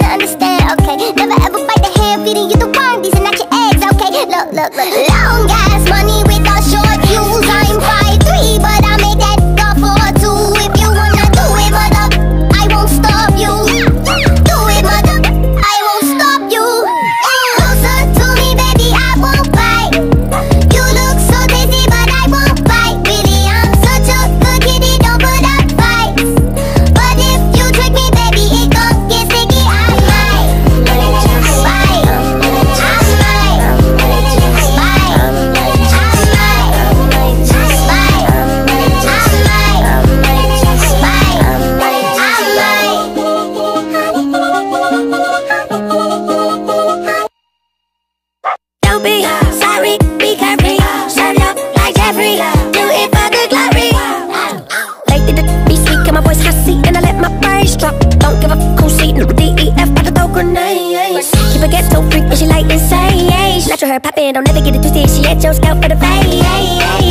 to understand, okay? Never ever bite the hand feeding you the worm. These are not your eggs, okay? Look. Long ass money without short fuse. I'm 5'3", but I make that go for 2. If you wanna do it, mother, I won't stop you. Do it, mother, I won't stop you. Closer to me, baby, I won't bite. You look so tasty, but I won't bite. Really, I'm such a good kitty, don't put up fights. But if you trick me, baby, it gon' get sticky. I might bite. Don't be sorry, be carefree. Shut up like Jeffrey. Do it for the glory. Lately the be sweet, get my voice hussy, and I let my bass drop. Don't give a who's eating DEF, about to throw grenades. Keep a ghetto freak and she like insane. Natural her poppin', don't never get it twisted. She at your scalp for the face.